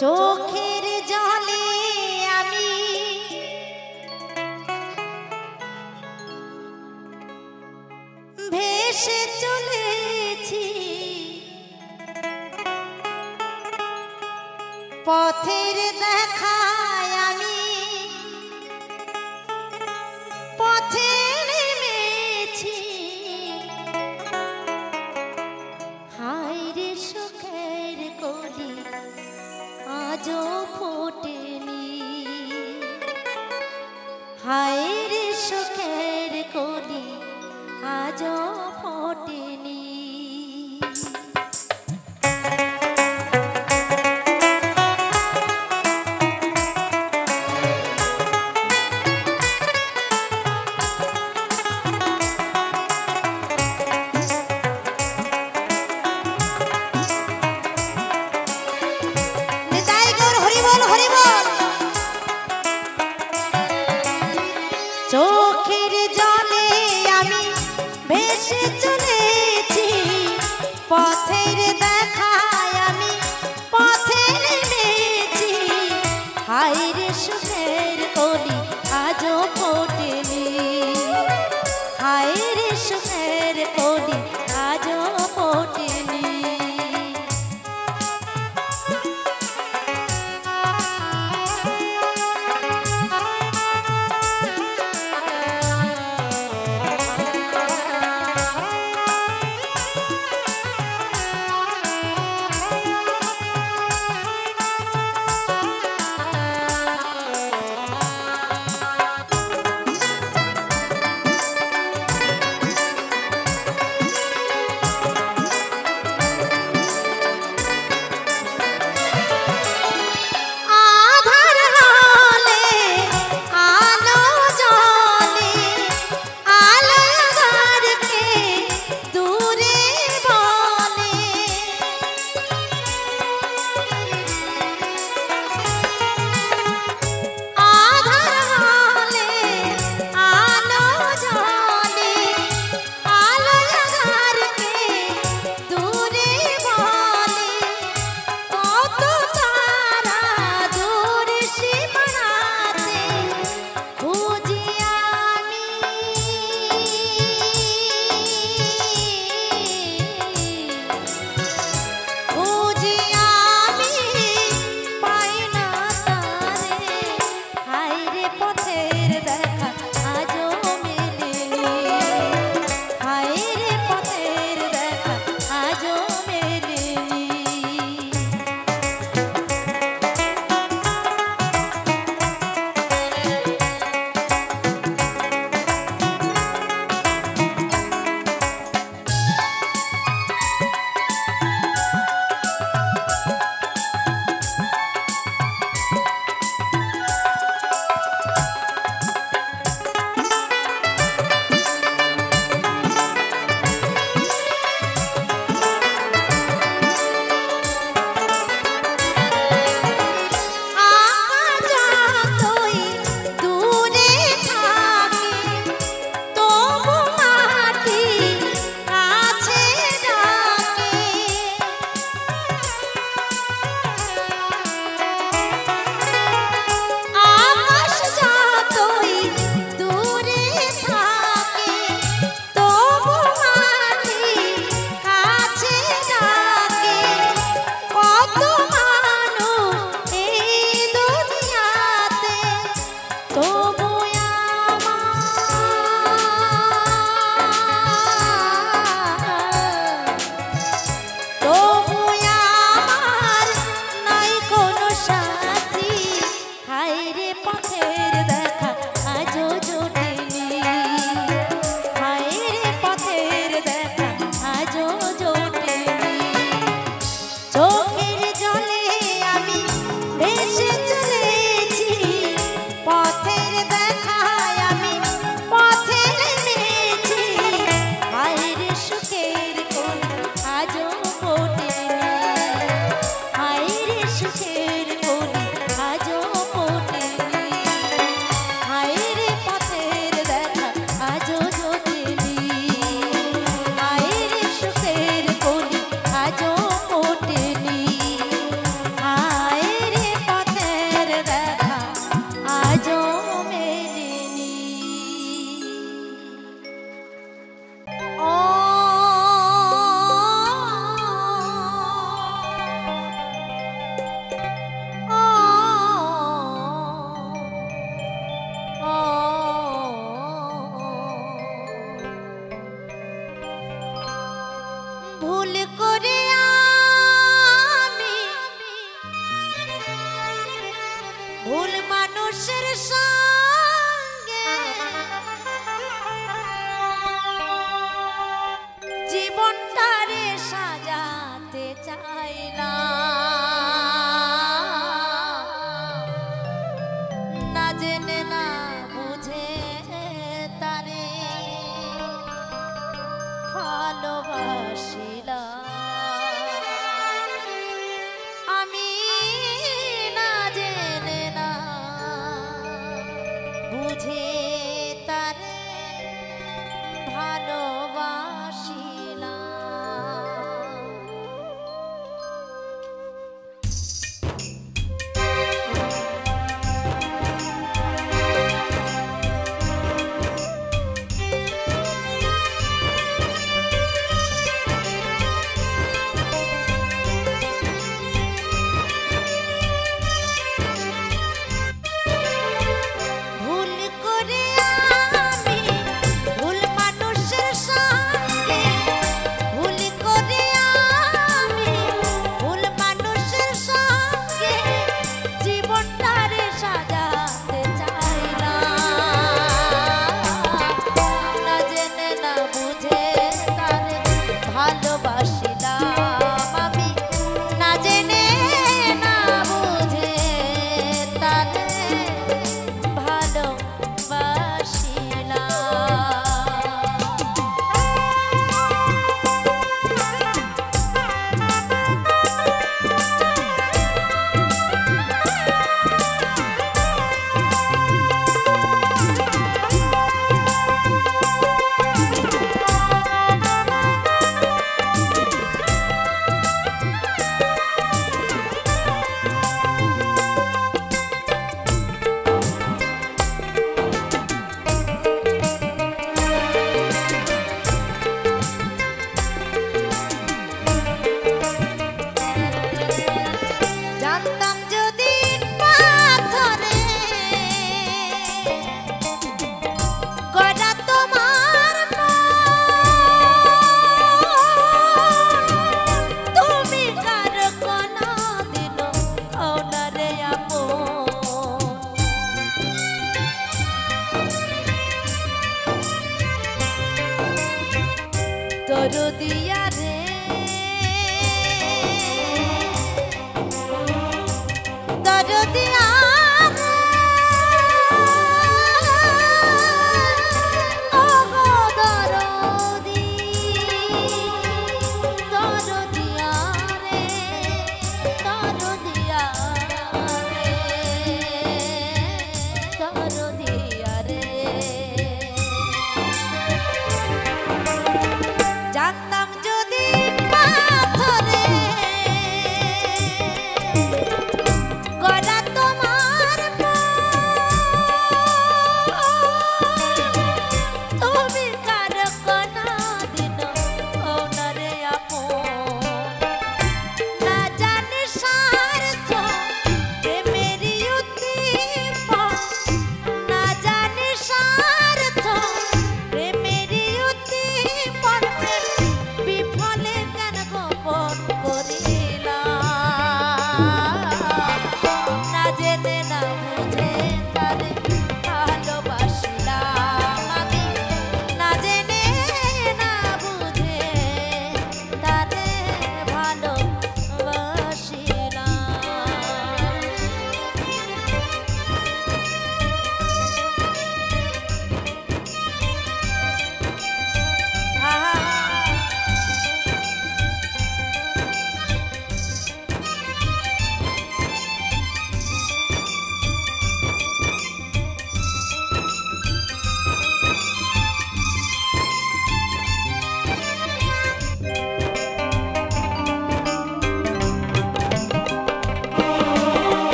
চোখের জলে আমি ভেসে চলেছি, পথের দেখায় আমি পথে নেমেছি। হায় রে সুখের কলি আজও ফোটেনি, হায় রে সুখের কলি আজও ফোটেনি। চোখের জলে আমি ভেসে চলেছি, পথের দেখায় আমি পথে নেমেছি। হায় রে সুখের কলি আজও ফোটেনি, হায় রে সুখের কলি আজও ফোটেনি।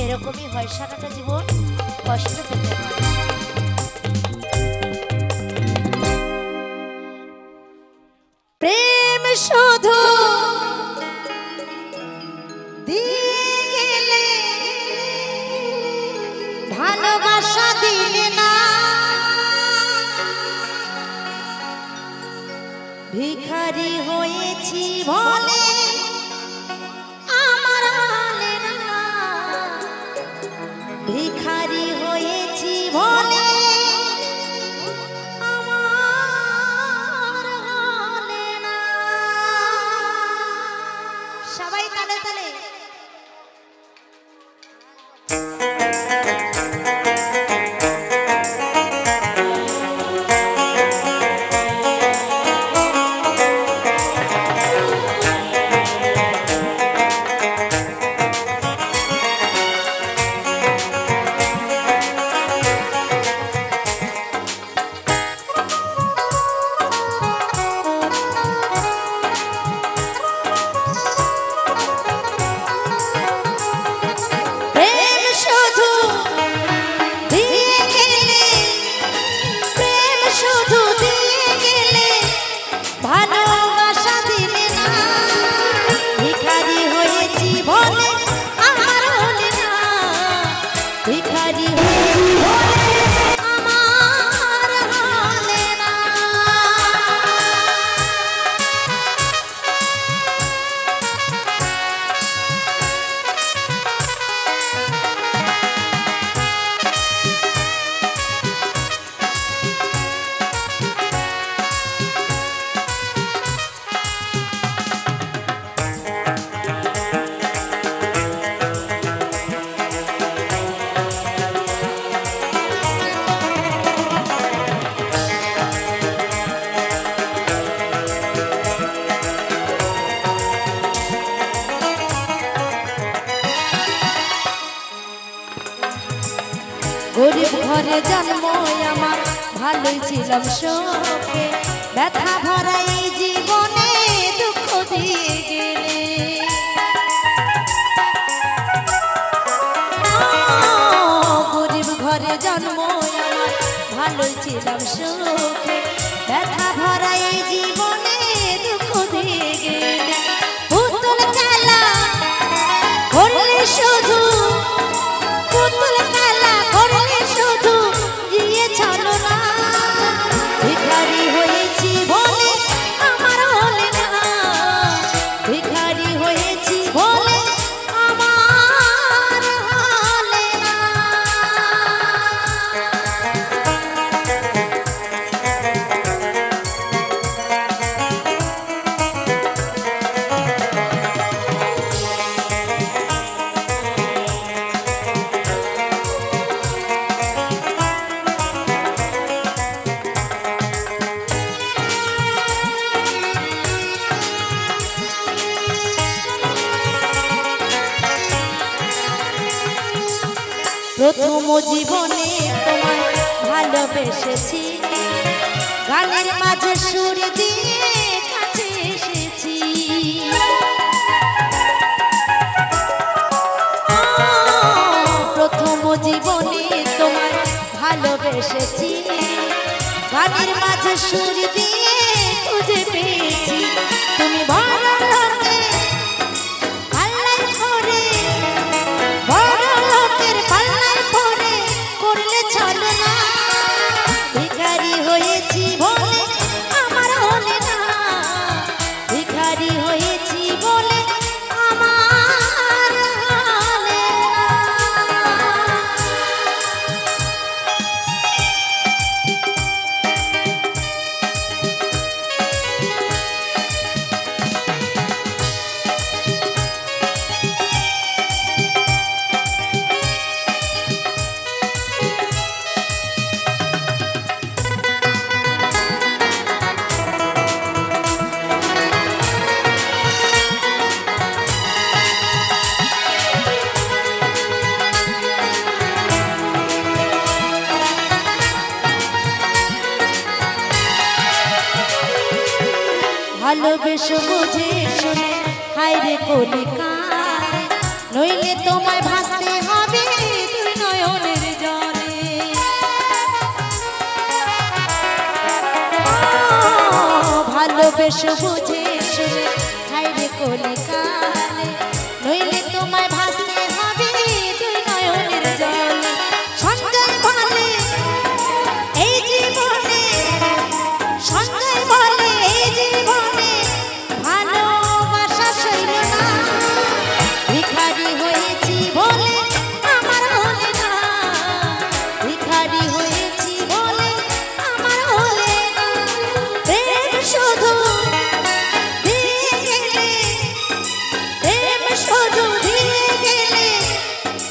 এরকমই হয়, সারাটা জীবন কষ্ট পেতে হয়। প্রেম শুধু দিয়ে গেলে, ভালোবাসা দিলে না, ভিখারি হয়েছি বলে আমার হালে না, ভিখারি হয়েছি বলে আমার হালে না। সবাই তালে তালে ঘরে জন্ম আমার ভালোই ছিলাম সুখে ব্যথা ভরা এই জীবনে দুঃখ দিয়ে গেলে গরিব ঘরে জন্ম আমার ভালোই ছিলাম সুখে ব্যথা ভরা এই জীবনে দুঃখ দিয়ে গেলে পুতুল খেলা করলে শুধু পুতুল খেলা করলে শুধু গিয়ে চলো না ভিখারি হয়েছি বলে আমার হলে না ভিখারি হয়েছি বলে আমার হলে না প্রথম জীবনে তোমায় ভালোবেসেছি গানের মাঝে সুর দিয়ে কাছে এসেছি প্রথম জীবনে তোমায় ভালোবেসেছি গানের মাঝে সুর দিয়ে খুঁজে পেয়েছি তুমি বড় লোকে আল্লাহ করে বড় লোকের পাল্লায় পড়ে করলে চলে না ভিখারি হয়েছি বলে আমার হলে না ভিখারি হয়েছি বলে আমার হলে না ভালোবেসো বুঝে শুনে হায়রে কলিকার নইলে তোমায় ভাসতে হবে দুই নয়নের জলে ভালোবেসো বুঝে শুনে হায়রে কলিকার নইলে তোমায় ভাসতে হবে দুই নয়নের জলে সঞ্জয় বলে এই জীবনে সঞ্জয় বলে এই জীবনে ভালোবাসা সইল না ভিখারি হয়েছি বলে আমার হলে না ভিখারি হয়েছি বলে আমার হলে না প্রেম শুধু দিয়ে গেলে প্রেম শুধু দিয়ে গেলে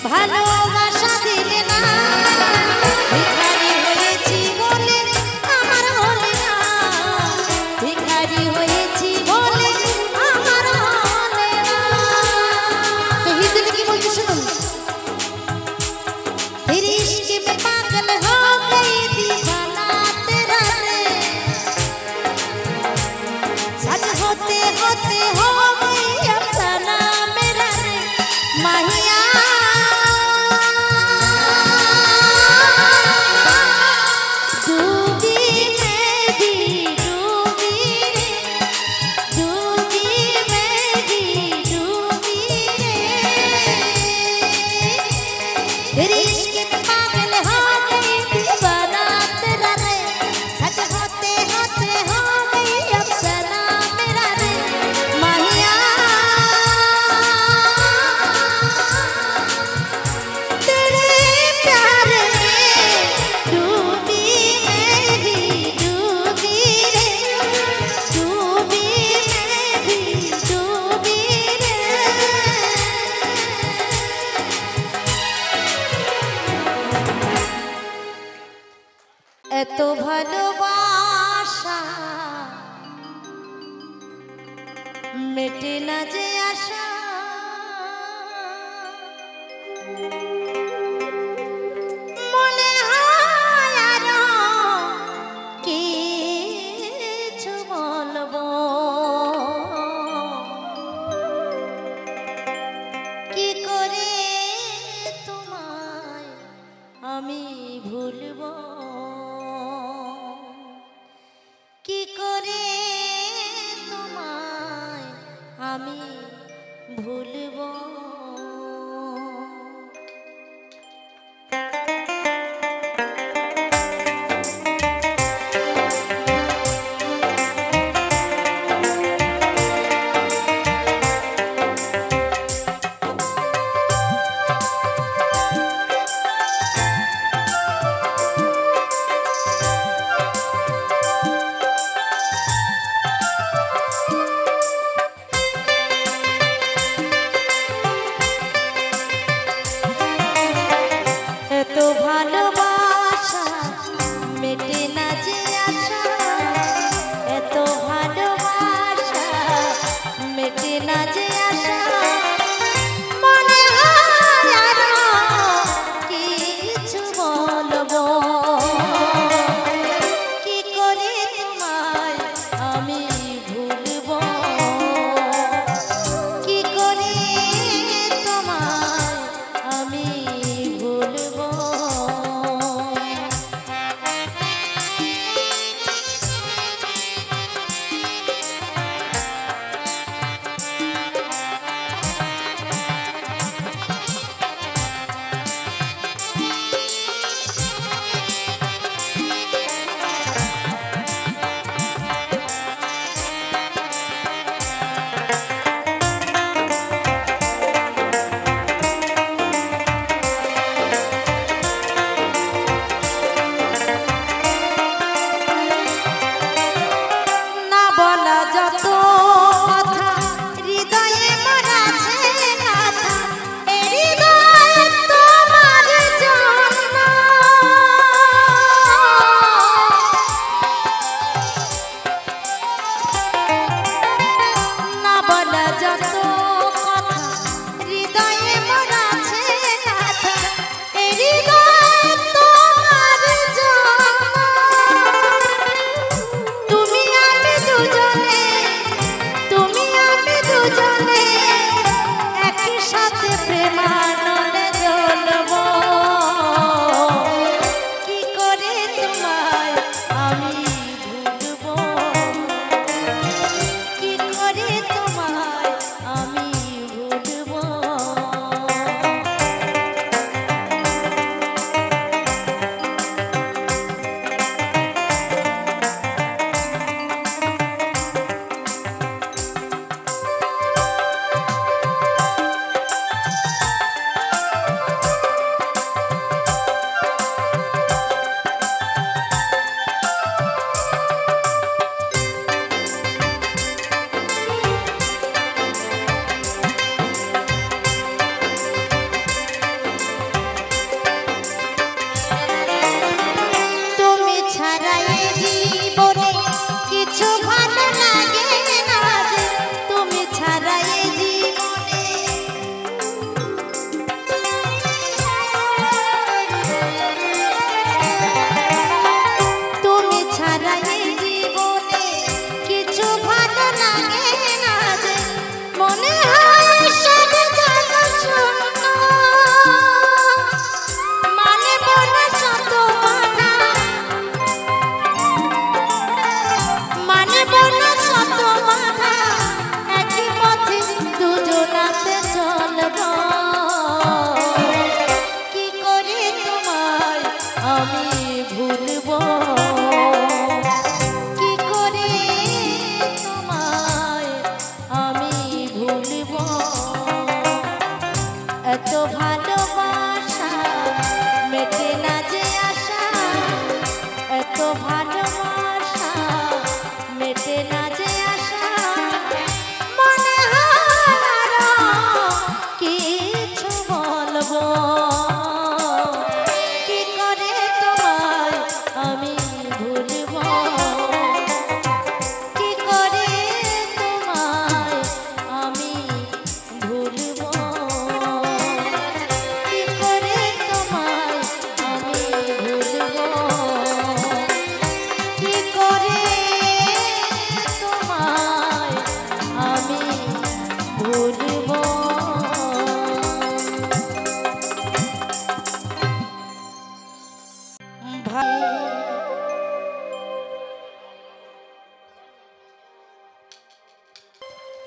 ভালোবাসা দিলে না ভিখারি হয়েছি বলে আমার হলে না ভিখারি হয়েছি বলে আমার হলে না তো হিন্দি কি বলছি শুনুন तेरे इश्क में पागल हो गई दीवाना तेरा रे सच होते होते हो गई अफसाना मेरा रे माहिया डूबी मैं भी डूबी रे डूबी मैं भी डूबी रे तेरे इश्क में पागल हो गई दीवाना तेरा रे सच होते होते हो गई अफसाना मेरा रे माहिया तेरे प्यार में डूबी मैं भी डूबी रे डूबी मैं भी डूबी रे এত ভালোবাসা মেটে না যে আশা মনে হয় আমি ভুলবো।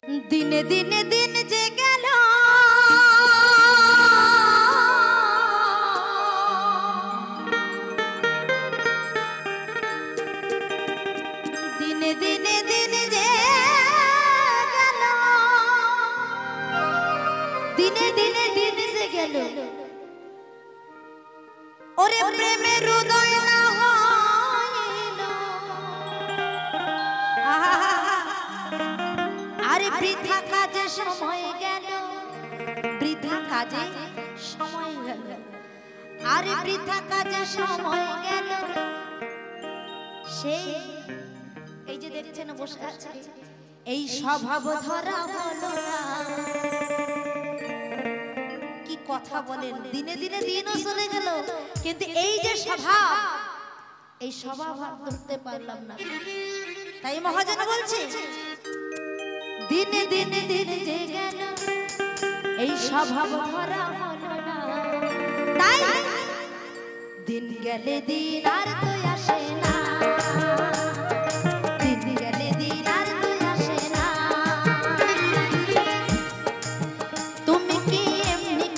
দিনে দিনে দিন যে গেল দিনে দিনে দিন যে গেল দিনে দিনে দিন যে গেল ওরে প্রেমের হৃদয় না হইল আরে বৃথা কাজে সময় গেল বৃথা কাজে সময় গেল আরে বৃথা কাজে সময় গেল সেই এই যে দেখছেন বসে আছে এই স্বভাব ধরা হলো না কি কথা বলেন দিনে দিনে দিনও চলে গেল কিন্তু এই যে স্বভাব এই স্বভাব আর ধরতে পারলাম না তাই মহাজন বলছে দিনে দিনে দিন যে গেল এই স্বভাব ধরা হলো না তাই দিন গেলে দিন আর তো আসে না দিন গেলে দিন আর তো আসে না তুমি কি এমনি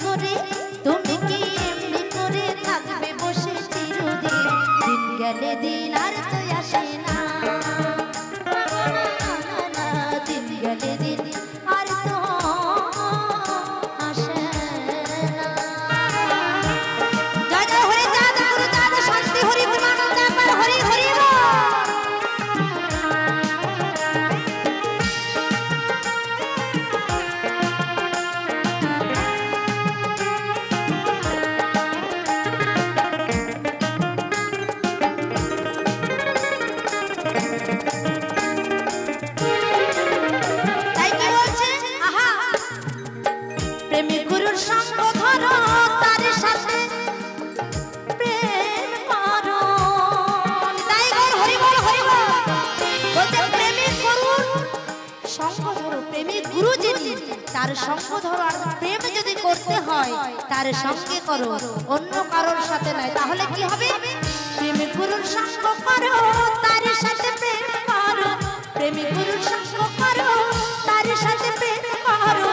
করে থাকবে বসে চিরদিন দিন গেলে দিন আর তো আসে না দিন গেলে দিন আর তো আসে না জয় জয় হরি চাঁদ গুরু চাঁদ শান্তি হরি পূর্ণানন্দ একবার হরি হরি তার সঙ্গ ধরো আর প্রেম যদি করতে হয় তার সঙ্গে করো অন্য কারোর সাথে নয় তাহলে কি হবে প্রেমিক গুরুর সঙ্গ করো তার সাথে প্রেম করো প্রেমিক গুরুর সঙ্গ করো তার সাথে প্রেম করো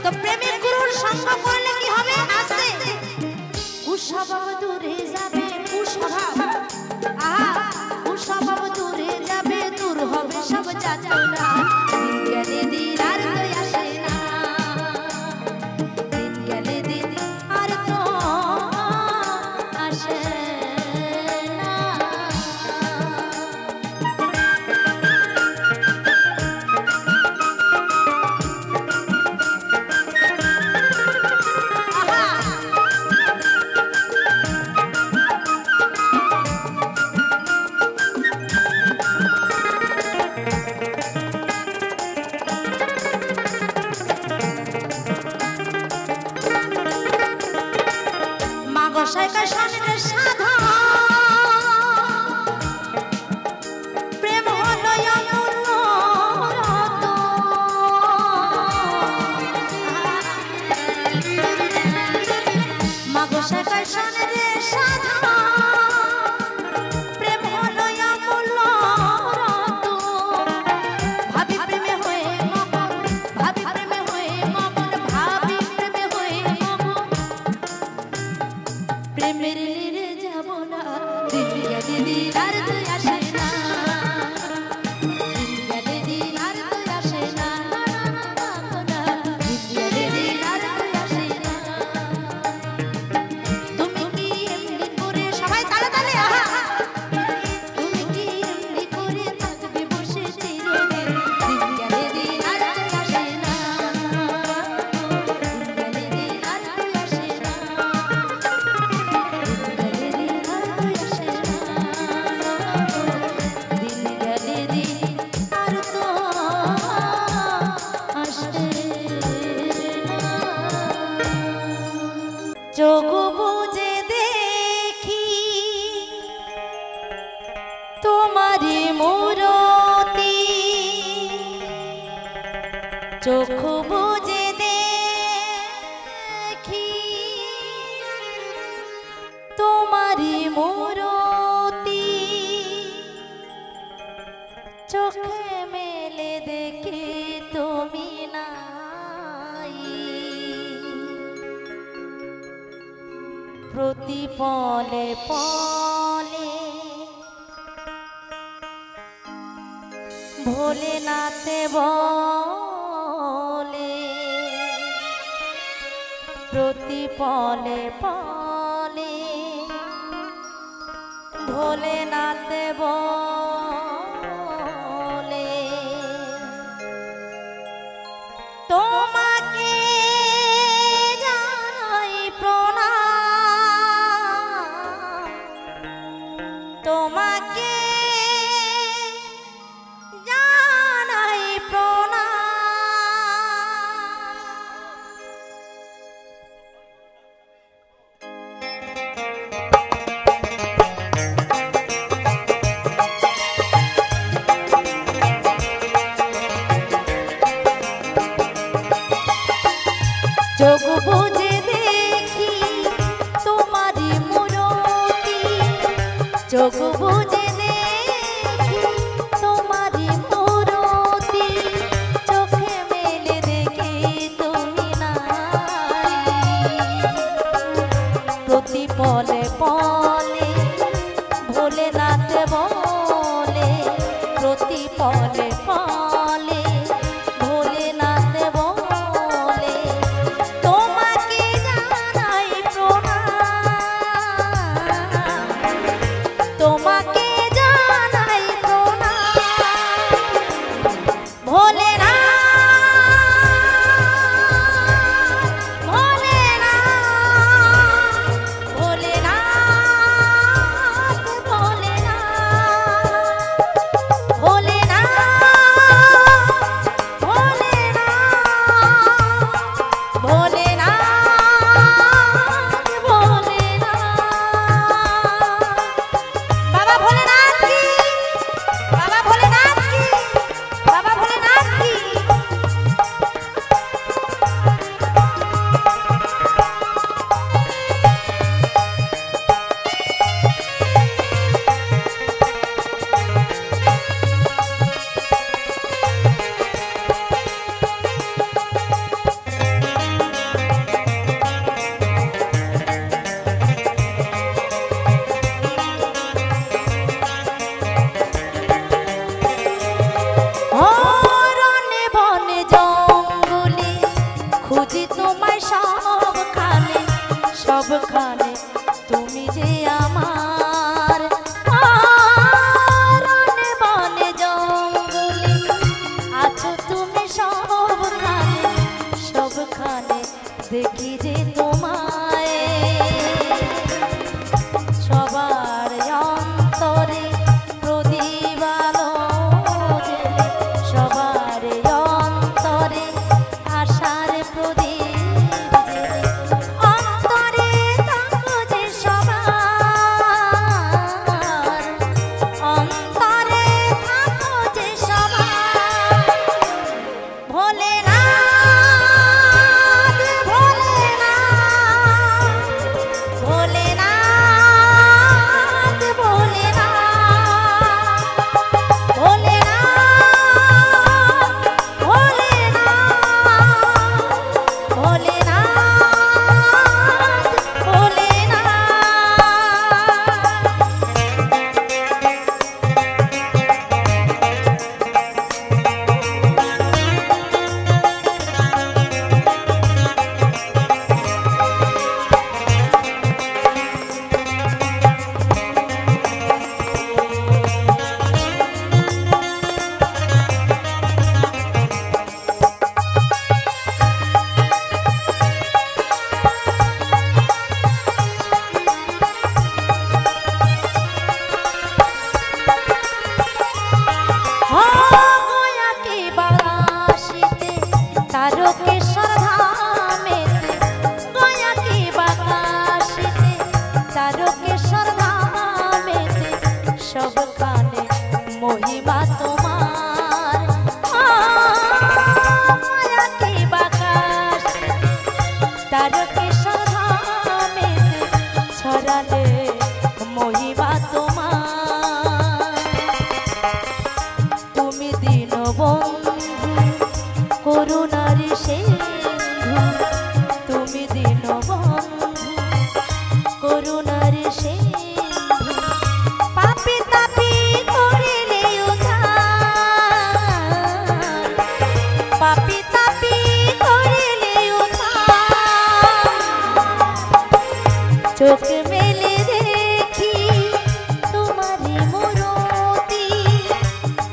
তো প্রেমিক গুরুর সঙ্গ করলে কি হবে আস্তে কুস্বভাব দূরে যাবে কুস্বভাব কুস্বভাব দূরে যাবে দূর হবে সব যাতনা দিন গেলে দিন আর তো আসে না দিন গেলে দিন আর তো আসে না প্রেম হলো মাগো শাখার শানে রে সাধা প্রেম হলো অমূল্য ভাবি প্রেমে হয়ে মগন ভাবি প্রেমে হয়ে মগন ভাবি প্রেমে হয়ে মগন প্রেমের লীরে যাব না দিন গেলে দিন আর তো আসে না দিন গেলে দিন আর তো আসে না দিন গেলে দিন আর তো আসে না তুমি কি এমনি করে সবাই তালে তালে তুমি কি এমনি করে থাকবে বসে চিরদিন দিন গেলে দিন আর তো আসে না দিন গেলে দিন আর তো আসে না চোখ বুঝে দেখি তোমারি মূরতি চোখ বুঝে দেখি তোমারি মূরতি চোখে মেলে দেখি তুমি প্রতি পলে পলে ভোলেনাথে বলে প্রতি পলে পলে ভোলেনাথে বলে তোমাকে জানাই প্রণাম তোমাকে জানাই প্রণাম চোখ বুজে দেখি তোমারই মূরতি চোখ বুজে দেখি তোমারই মূরতি চোখে মেলে দেখি তুমি নাই প্রতি পলে পলে ভোলেনাথ বলে প্রতি পলে পলে ভোলেনাথ বলে তোমাকে জানাই প্রণাম তোমাকে জানাই প্রণাম ভোলেনাথ ভোলেনাথ ভোলেনাথ ভোলেনাথ ভোলেনাথ ভোলেনাথ ভোলেনাথ ভোলেনাথ বাবা ভোলেনাথ কি বাবা ভোলেনাথ কি বাবা ভোলেনাথ কি রনে বনে জঙ্গলে খুঁজি তোমায় সবখানে সবখানে তুমি যে আমার রনে বনে জঙ্গলে আছো তুমি সবখানে সবখানে দেখি যে তোমায় সবার অন্তরে প্রদীপ আলো জ্বেলে সবার অন্তরে আশার প্রদীপ জ্বেলে অন্তরে থাকো যে সবার অন্তরে থাকো যে সবার ভোলেনাথ ভোলেনাথ ভোলেনাথ ভোলেনাথ ভোলেনাথ ভোলেনাথ ভোলেনাথ ভোলেনাথ গয়াকে বাগাসিতে তারকেশ্বর ধামেতে গয়াকে বাগাসিতে তারকেশ্বর ধামেতে সবখানে মহিমা তোমার গয়াকে বাগাসিতে তারকেশ্বর ধামেতে ছড়ালে মহিমা তোমার তুমি দীনবন্ধু করুণার সিন্ধু তুমি দীনবন্ধু চোখ মেলে দেখি তোমারি মূরতি,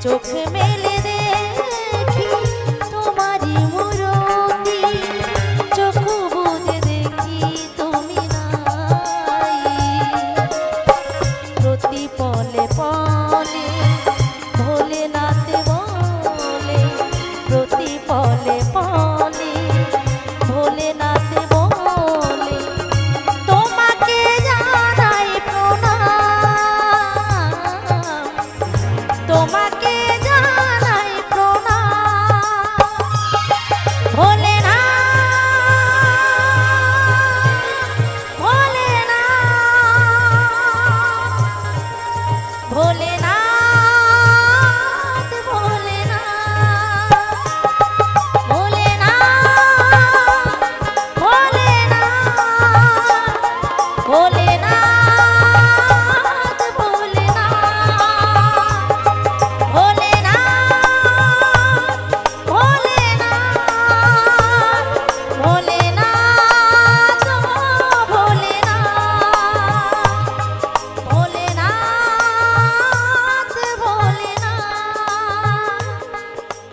চোখ মেলে দেখি তোমারি মূরতি, চোখ বুজে দেখি তুমি নাই। প্রতি পলে পলে ভোলেনাথ বলে, প্রতি পলে পলে ভোলেনাথ বলে, তোমাকে জানাই প্রণাম, তোমাকে জানাই প্রণাম। ভোলেনাথ ভোলেনাথ ভোলেনাথ ভোলেনাথ ভোলেনাথ ভোলেনাথ ভোলেনাথ ভোলেনাথ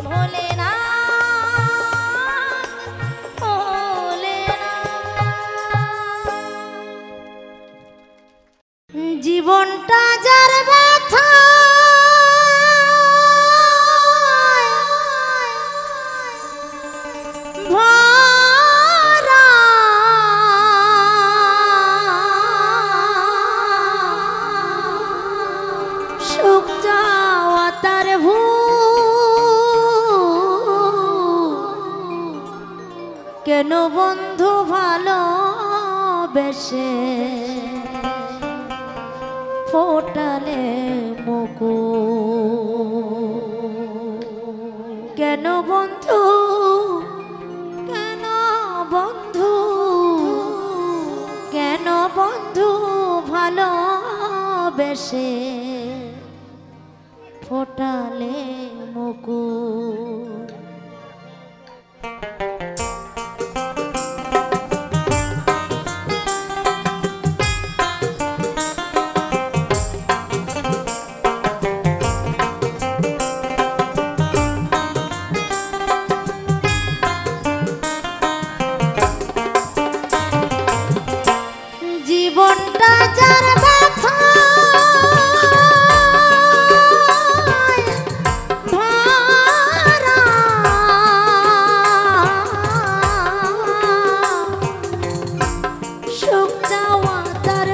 ভোলেনাথ ভোলেনাথ জীবনটা যার ব্যথা ভরা, সুখ যাওয়া তার কেন বন্ধু ভালোবেসে ফোটালে মুকুট, কেন বন্ধু, কেন বন্ধু, কেন বন্ধু ভালোবেসে ফোটালে মুকুট। জীবনটা যার ব্যথা ভরা, সুখ যাওয়া তার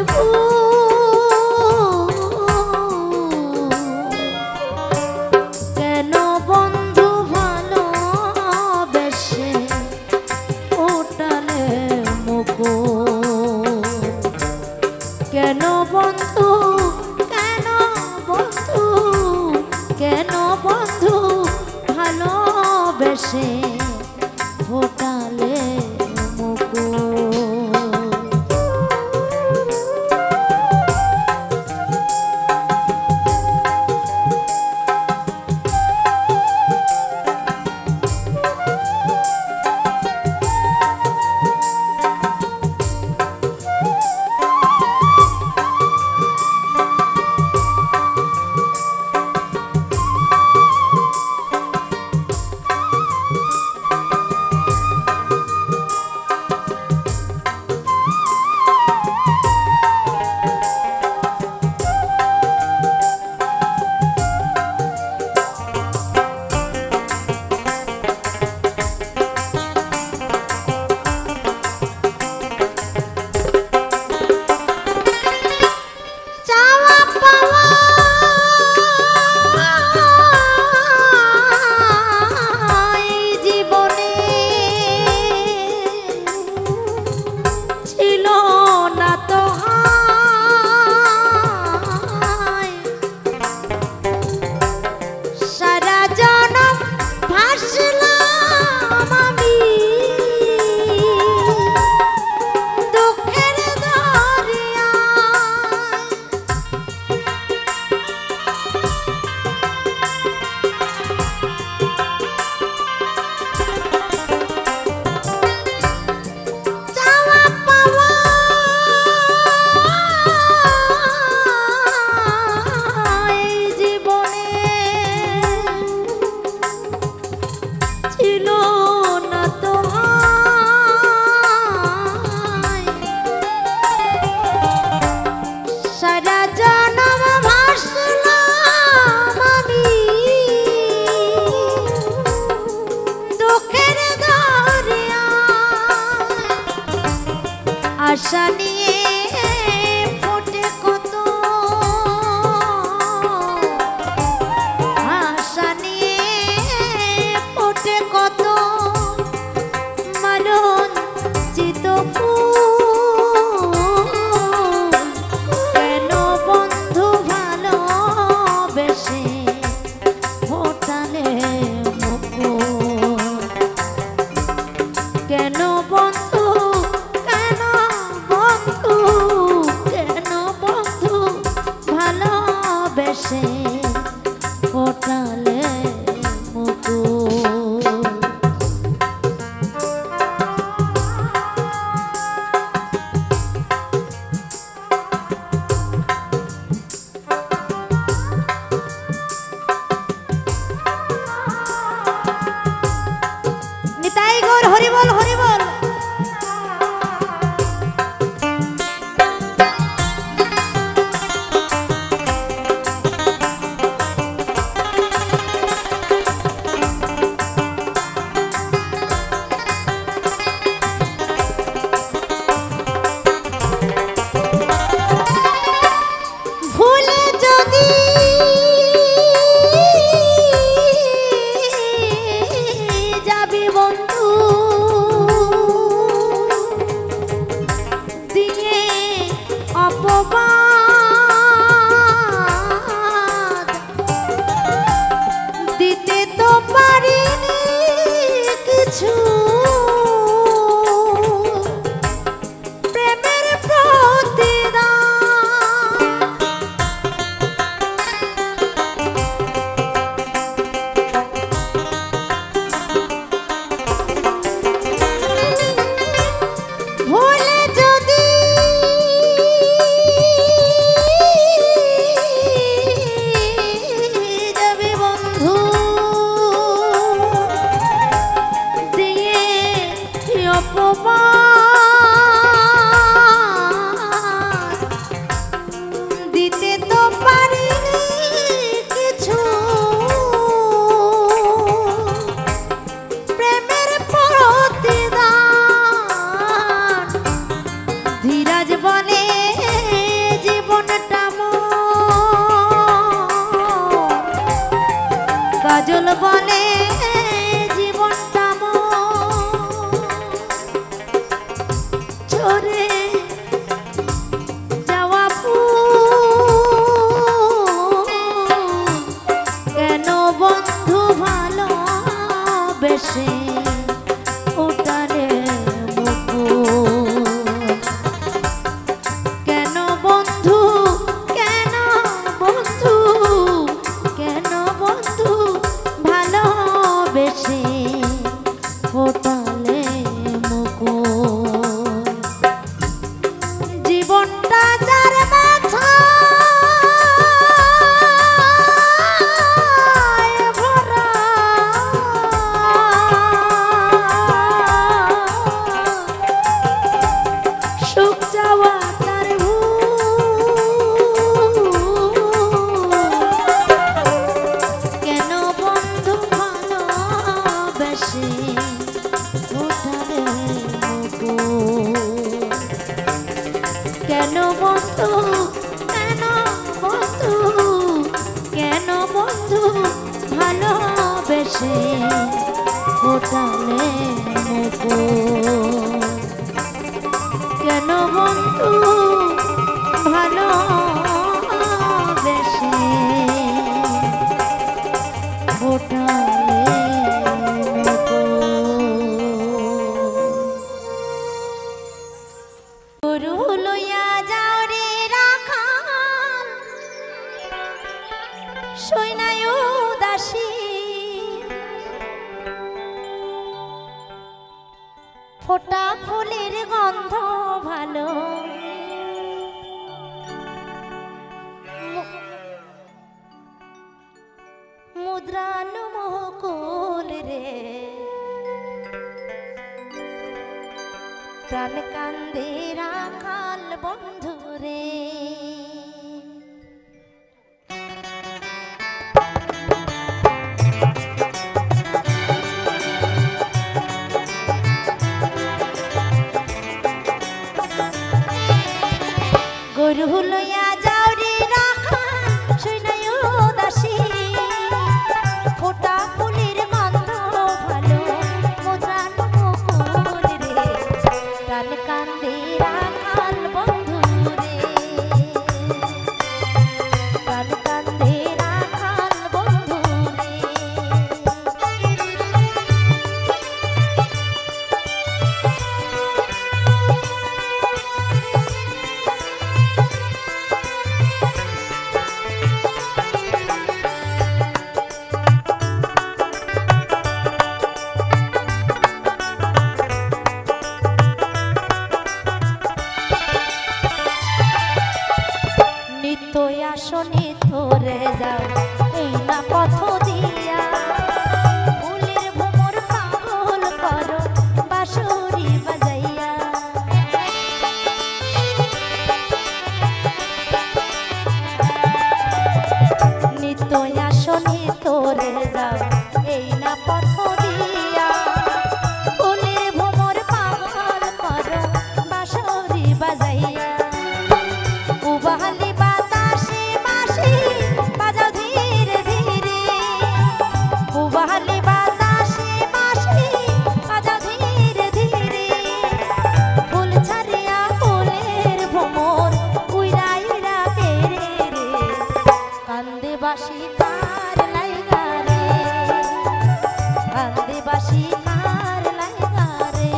কেন বন্ধু ভালোবেসে ফোটালে মুকুট, কেন বন্ধু, কেন বন্ধু, কেন বন্ধু ভালোবেসে ফোটালে মুকুট। আশা নিয়ে ফোটে কত, আশা নিয়ে ফোটে কত মারণ চিত ফুল। কেন বন্ধু ভালোবেসে ফোটালে মুকুল, কেন বন্ধু কেন বন্ধু কেন বন্ধু ভালোবেসে ফোটালে মুকুল। নিতাই গৌর হরি বল হরি বল। ভুলে যদি যাবি বন্ধু দিয়ে অপবাদ, দিতে তো পারিনি কিছু প্রেমের প্রতিদান। ভুলে যদি যাবি বন্ধু দিয়ে অপমান, দিতে তো পারিনি কিছু প্রেমের প্রতিদান। ধীরাজ বলে জীবনটা মোর, কাজল বলে জীবনটা মোর, ঝরে যাওয়া ফুল। কেন বন্ধু ভালোবেসে ফোটালে মুকুল, কেন বন্ধু কেন বন্ধু কেন বন্ধু ভালোবেসে ফোটালে মুকুল। জীবনটা যার মাথায় ভরা, সুখ যাওয়া তার ভুল। কেন বন্ধু ভালোবেসে ফোটালে মুকুল, কেন বন্ধু কেন বন্ধু কেন বন্ধু ভালোবেসে ফোটালে মুকুল, কেন বন্ধু ভালোবেসে ফোটালে মুকুল। গরু লইয়া যাও রে রাখাল, সৈনায় দাসী, ফোটা ফুলের গন্ধ ভালো, মুদ্রানো মহকুল রে, প্রাণ কান্দে রাখাল বন্ধু রে। গরু লইয়া যাও রে রাখাল শুনায় দাসী ফোটা ফুলের গন্ধ ভালো মোদ্রান মুকুল রে প্রাণ কান্দে রাখাল বন্ধু রে প্রাণ কান্দে রাখাল বন্ধু রে আসনে ধরে যাও এই না পথ দিয়া ফুলের ভ্রমর পাগল করো বাঁশরি বাজাইয়া নিত্য আসনে ধরে যাও এই না পথ দিয়া ফুলের ভ্রমর পাগল করো বাঁশরি বাজাইয়া উবাহালি বাঁশি কার লাইগা রে কান্দে বাঁশি কার লাইগা রে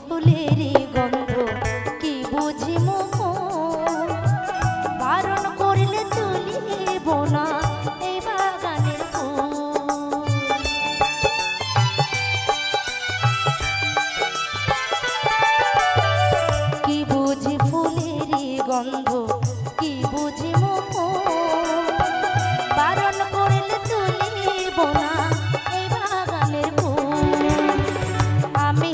ফুলেরই গন্ধ কি বুঝি মোহ বারণ করিলে তুলিব না এই বাগানের ফুল কি বুঝি ফুলেরই গন্ধ কি বুঝি মোহ বারণ করিলে তুলিব না এই বাগানের ফুল আমি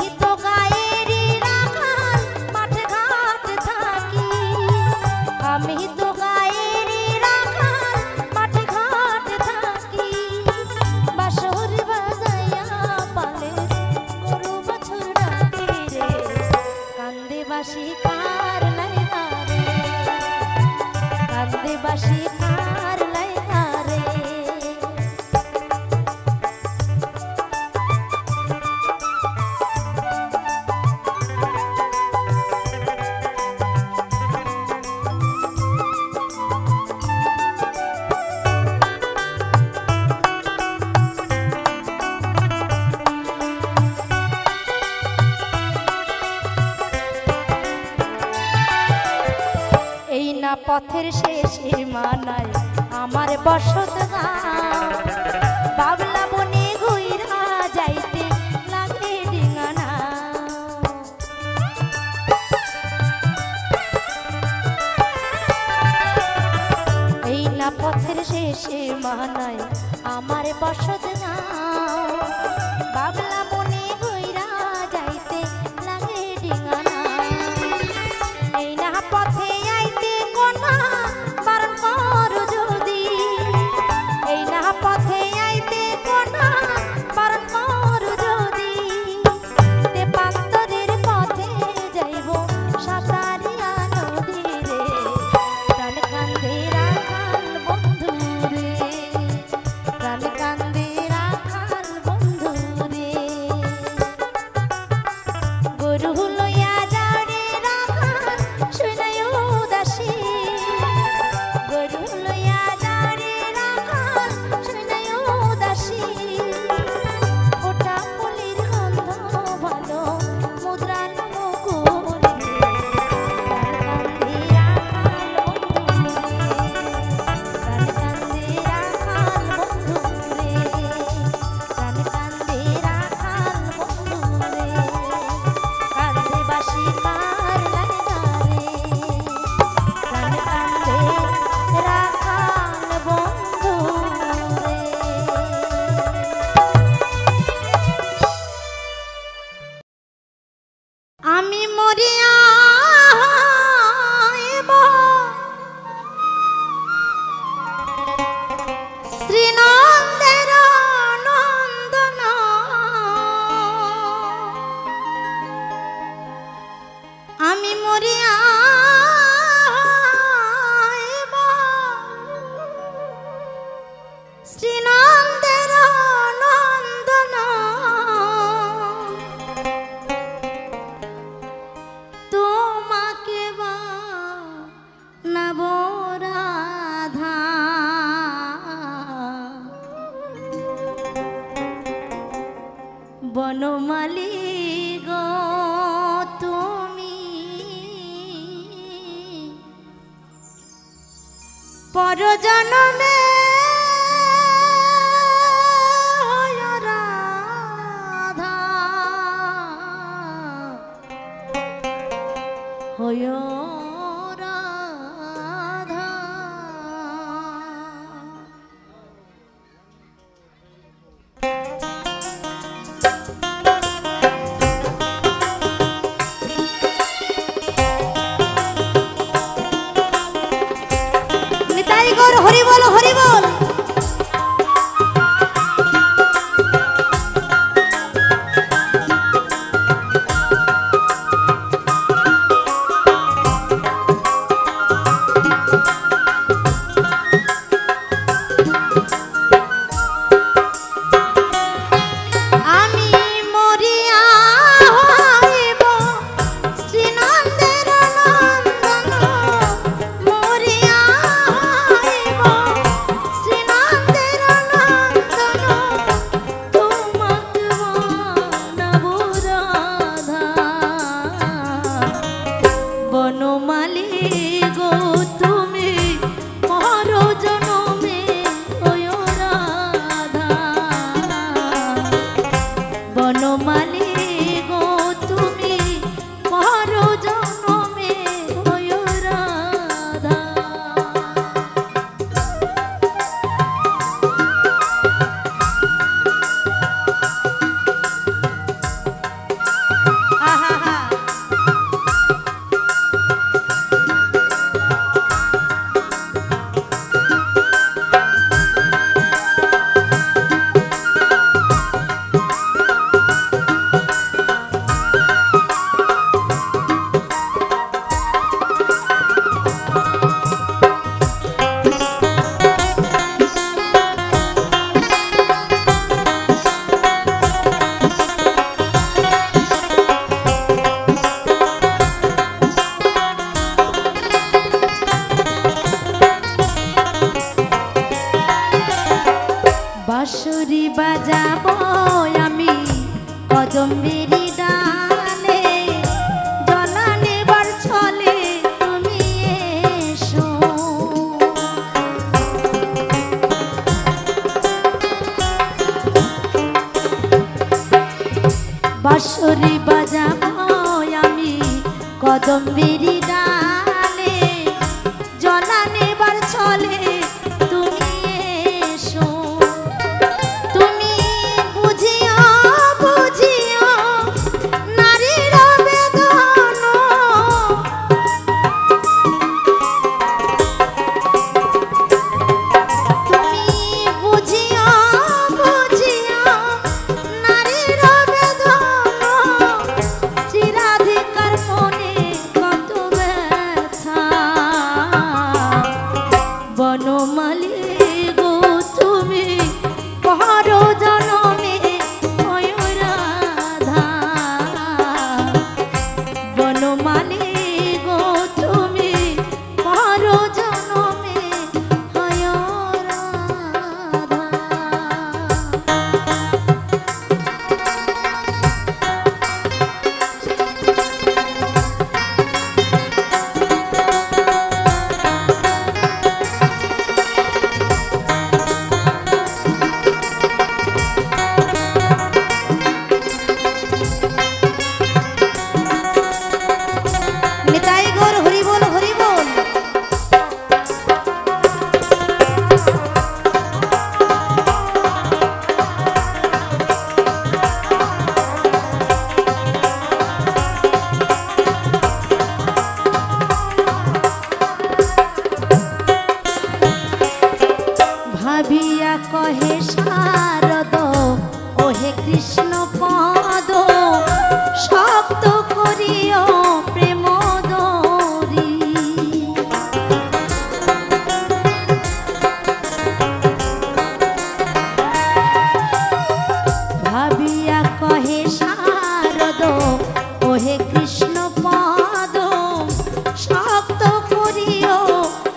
আমি তো গায়েরই রাখাল মাঠে ঘাট থাকি বাঁশর বাজাইয়া পালে গরু বাছুর ডাকি রে কান্দে বাঁশি কার লাইগা রে কান্দে বাঁশি কার লাইগা রে পথের শেষে মানায় আমার বসত গাঁও বাবলা বনে ঘুইরা যাইতে লাগে ডিঙানা এই না পথের শেষে মানায় আমার বসত গাঁও বাবলা বনে ঘুইরা যাইতে লাগে ডিঙানা এই না পথে পথে আইতে কোনা বারণ কর যদি তেপান্তরের পথে যাইব সাঁতারিয়া নদী রে প্রাণ কান্দে রাখাল বন্ধু রে প্রাণ কান্দে শ্রীনন্দের নন্দন আমি মরিয়া শ্রীনন্দের নন্দন তোমাকে বানাব রাধা বনমালী গো তুমি পরজনমে হয় রাধা হয় রাধা নিতাই গৌর হরি বল হরি বল। বাঁশুরি বাজাবো আমি কদম্বেরি ডালে জলা নেবার ছলে তুমি এসো বাঁশুরি বাজাবো আমি কদম্বেরি ডালে জলা নেবার ছলে কহে শারদ ওহে কৃষ্ণ পদ শক্ত করিও প্রেম দরি। ভাবিয়া কহে শারদ ওহে কৃষ্ণ পদ শক্ত করিও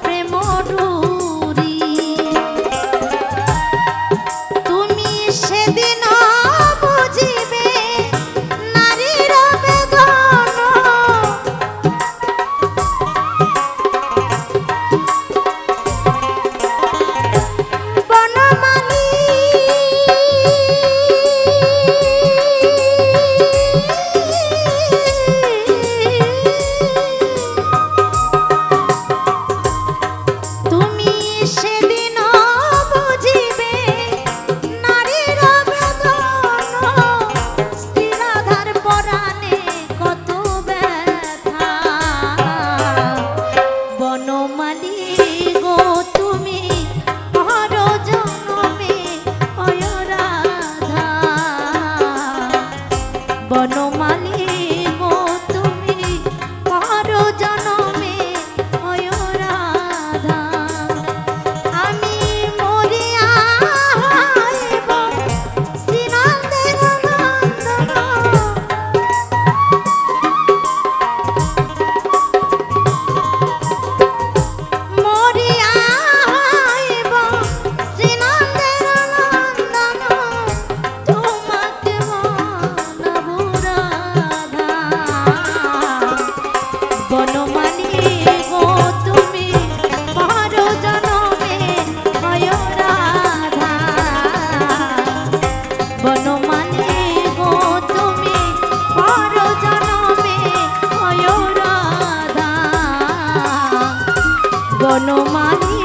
প্রেম ডুরি। তুমি সেদিন বুঝিবে নারীর বেদন বনমালী তুমি সেদিন বুঝিবে নারীর বেদন শ্রীরাধার পরাণে কত ব্যথা। বনমালী গো তুমি পর জন্মে হয় রাধা। বনমালী গো তুমি পর জন্মে হয় রাধা। আমি মরিয়া হইব শ্রীনন্দের নন্দন মরিয়া হইব শ্রীনন্দের নন্দন তোমাকে মানব রাধা। বনমালী গো তুমি পর জনমে হয় রাধা। বনমালী গো তুমি পর জনমে হয় রাধা। বনমালী